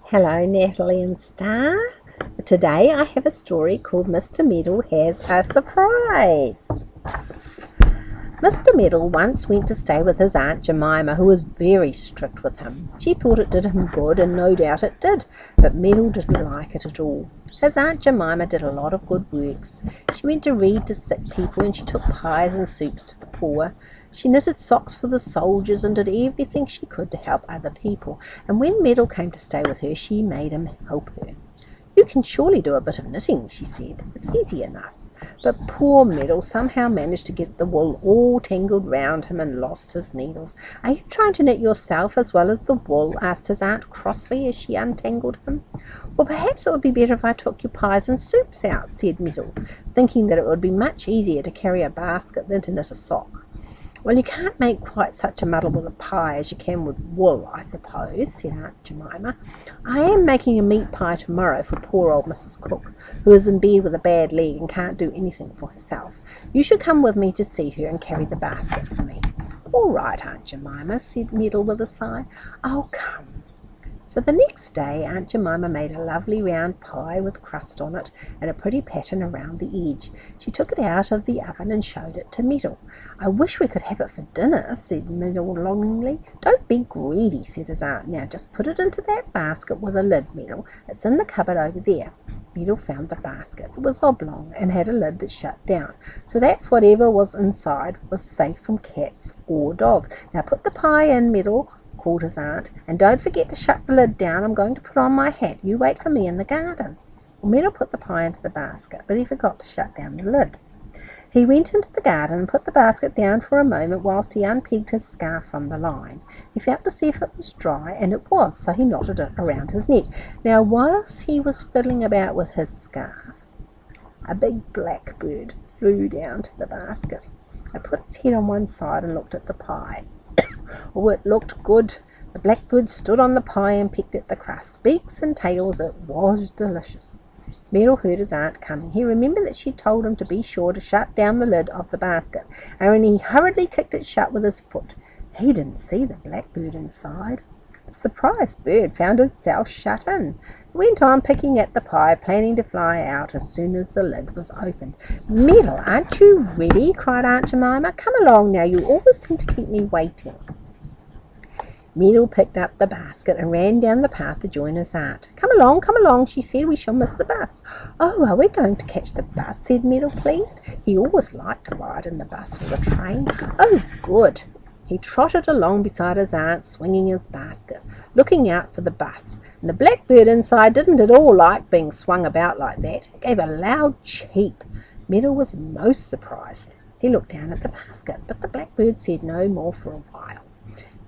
Hello, Natalie and Star. Today I have a story called Mr. Meddle Has a Surprise. Mr. Meddle once went to stay with his Aunt Jemima, who was very strict with him. She thought it did him good, and no doubt it did, but Meddle didn't like it at all. His Aunt Jemima did a lot of good works. She went to read to sick people, and she took pies and soups to the poor. She knitted socks for the soldiers and did everything she could to help other people, and when Meddle came to stay with her, she made him help her. "You can surely do a bit of knitting," she said. "It's easy enough." But poor Meddle somehow managed to get the wool all tangled round him and lost his needles. "Are you trying to knit yourself as well as the wool?" asked his aunt crossly as she untangled him. "Well, perhaps it would be better if I took your pies and soups out," said Meddle, thinking that it would be much easier to carry a basket than to knit a sock. "Well, you can't make quite such a muddle with a pie as you can with wool, I suppose," said Aunt Jemima. "I am making a meat pie tomorrow for poor old Mrs. Cloke, who is in bed with a bad leg and can't do anything for herself. You should come with me to see her and carry the basket for me." "All right, Aunt Jemima," said Meddle with a sigh. "I'll come." So the next day Aunt Jemima made a lovely round pie with crust on it and a pretty pattern around the edge. She took it out of the oven and showed it to Meddle. "I wish we could have it for dinner," said Meddle longingly. "Don't be greedy," said his aunt. "Now just put it into that basket with a lid, Meddle. It's in the cupboard over there." Meddle found the basket. It was oblong and had a lid that shut down, so that's whatever was inside was safe from cats or dogs. "Now put the pie in, Meddle," called his aunt, "and don't forget to shut the lid down. I'm going to put on my hat. You wait for me in the garden." Well, Meddle put the pie into the basket, but he forgot to shut down the lid. He went into the garden and put the basket down for a moment whilst he unpegged his scarf from the line. He felt to see if it was dry, and it was, so he knotted it around his neck. Now, whilst he was fiddling about with his scarf, a big blackbird flew down to the basket. It put its head on one side and looked at the pie. Oh, it looked good. The blackbird stood on the pie and picked at the crust. Beaks and tails, it was delicious. Meddle heard his aunt coming. He remembered that she told him to be sure to shut down the lid of the basket, and he hurriedly kicked it shut with his foot. He didn't see the blackbird inside. The surprised bird found itself shut in. It went on picking at the pie, planning to fly out as soon as the lid was opened. "Meddle, aren't you ready?" cried Aunt Jemima. "Come along now, you always seem to keep me waiting." Meddle picked up the basket and ran down the path to join his aunt. Come along," she said. "We shall miss the bus." "Oh, are we going to catch the bus?" said Meddle, pleased. He always liked to ride in the bus or the train. "Oh, good." He trotted along beside his aunt, swinging his basket, looking out for the bus, and the blackbird inside didn't at all like being swung about like that. It gave a loud cheep. Meddle was most surprised. He looked down at the basket, but the blackbird said no more for a while.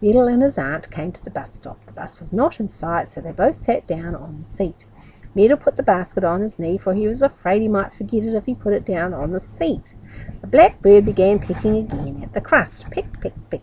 Meddle and his aunt came to the bus stop. The bus was not in sight, so they both sat down on the seat. Meddle put the basket on his knee, for he was afraid he might forget it if he put it down on the seat. The blackbird began pecking again at the crust. Pick, pick, pick.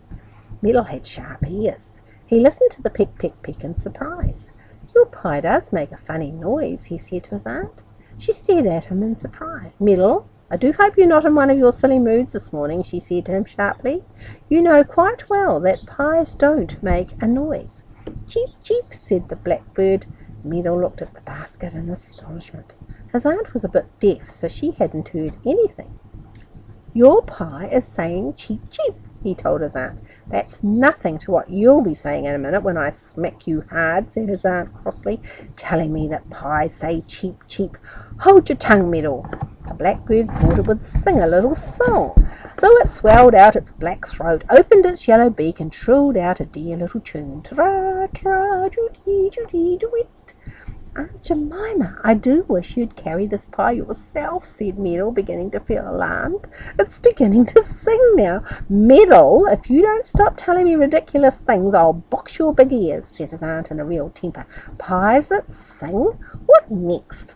Meddle had sharp ears. He listened to the pick, pick, pick in surprise. "Your pie does make a funny noise," he said to his aunt. She stared at him in surprise. "Meddle, I do hope you're not in one of your silly moods this morning," she said to him sharply. "You know quite well that pies don't make a noise." "Cheep, cheep," said the blackbird. Meddle looked at the basket in astonishment. His aunt was a bit deaf, so she hadn't heard anything. "Your pie is saying cheep, cheep," he told his aunt. "That's nothing to what you'll be saying in a minute when I smack you hard," said his aunt crossly, "telling me that pies say cheep, cheep. Hold your tongue, Meddle." The blackbird thought it would sing a little song, so it swelled out its black throat, opened its yellow beak, and trilled out a dear little tune. "Tra, tra, doo-dee, doo-dee, doo-it." "Aunt Jemima, I do wish you'd carry this pie yourself," said Meddle, beginning to feel alarmed. "It's beginning to sing now." "Meddle, if you don't stop telling me ridiculous things, I'll box your big ears," said his aunt in a real temper. "Pies that sing? What next?"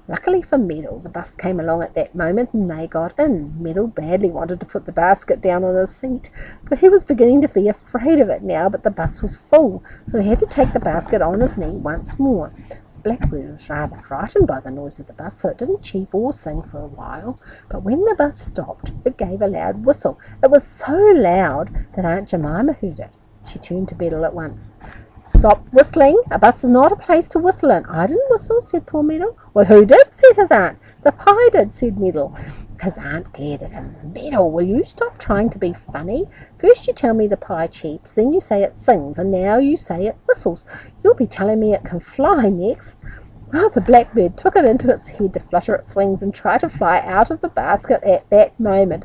Luckily for Meddle, the bus came along at that moment and they got in. Meddle badly wanted to put the basket down on his seat, but he was beginning to be afraid of it now, but the bus was full, so he had to take the basket on his knee once more. The blackbird was rather frightened by the noise of the bus, so it didn't cheep or sing for a while, but when the bus stopped, it gave a loud whistle. It was so loud that Aunt Jemima heard it. She turned to Meddle at once. "Stop whistling. A bus is not a place to whistle in." "I didn't whistle," said poor Meddle. "Well, who did?" said his aunt. "The pie did," said Meddle. His aunt glared at him. "Meddle, will you stop trying to be funny? First you tell me the pie cheeps, then you say it sings, and now you say it whistles. You'll be telling me it can fly next." Well, the blackbird took it into its head to flutter its wings and try to fly out of the basket at that moment.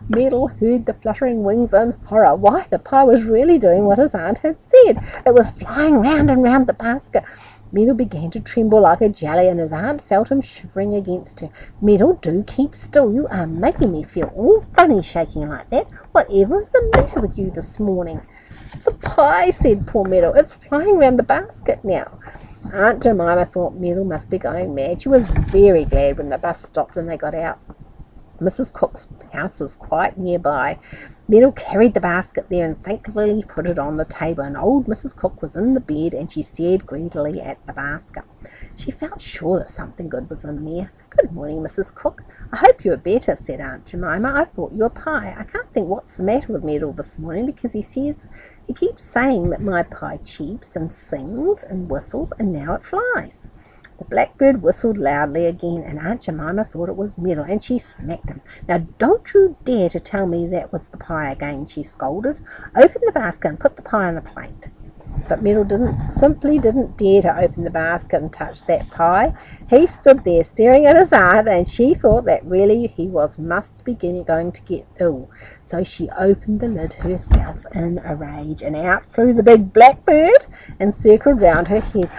Meddle heard the fluttering wings in horror. Why, the pie was really doing what his aunt had said. It was flying round and round the basket. Meddle began to tremble like a jelly, and his aunt felt him shivering against her. "Meddle, do keep still. You are making me feel all funny shaking like that. Whatever is the matter with you this morning?" "The pie," said poor Meddle. "It's flying round the basket now." Aunt Jemima thought Meddle must be going mad. She was very glad when the bus stopped and they got out. Mrs. Cook's house was quite nearby. Meddle carried the basket there and thankfully put it on the table, and old Mrs. Cook was in the bed and she stared greedily at the basket. She felt sure that something good was in there. "Good morning, Mrs. Cook. I hope you are better," said Aunt Jemima. "I've brought you a pie. I can't think what's the matter with Meddle this morning, because he keeps saying that my pie cheeps and sings and whistles, and now it flies." The blackbird whistled loudly again, and Aunt Jemima thought it was Meddle, and she smacked him. "Now don't you dare to tell me that was the pie again," she scolded. "Open the basket and put the pie on the plate." But Meddle simply didn't dare to open the basket and touch that pie. He stood there staring at his aunt, and she thought that really he must be going to get ill. So she opened the lid herself in a rage, and out flew the big blackbird and circled round her head.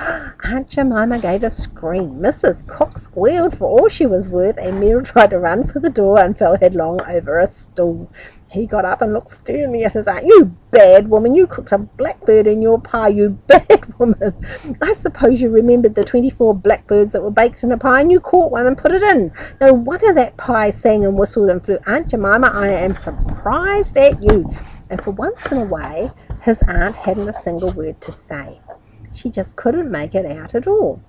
Aunt Jemima gave a scream. Mrs. Cook squealed for all she was worth, and Meddle tried to run for the door and fell headlong over a stool. He got up and looked sternly at his aunt. "You bad woman, you cooked a blackbird in your pie, you bad woman. I suppose you remembered the 24 blackbirds that were baked in a pie, and you caught one and put it in. No wonder that pie sang and whistled and flew. Aunt Jemima, I am surprised at you." And for once in a way, his aunt hadn't a single word to say. She just couldn't make it out at all.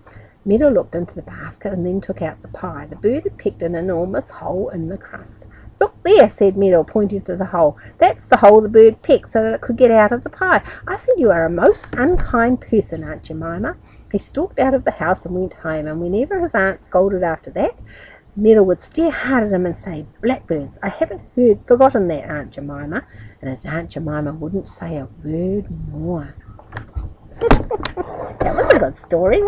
Meddle looked into the basket and then took out the pie. The bird had picked an enormous hole in the crust. "Look there," said Meddle, pointing to the hole. "That's the hole the bird picked so that it could get out of the pie. I think you are a most unkind person, Aunt Jemima." He stalked out of the house and went home, and whenever his aunt scolded after that, Meddle would stare hard at him and say, "Blackbirds, I haven't forgotten that, Aunt Jemima." And his Aunt Jemima wouldn't say a word more. That was a good story.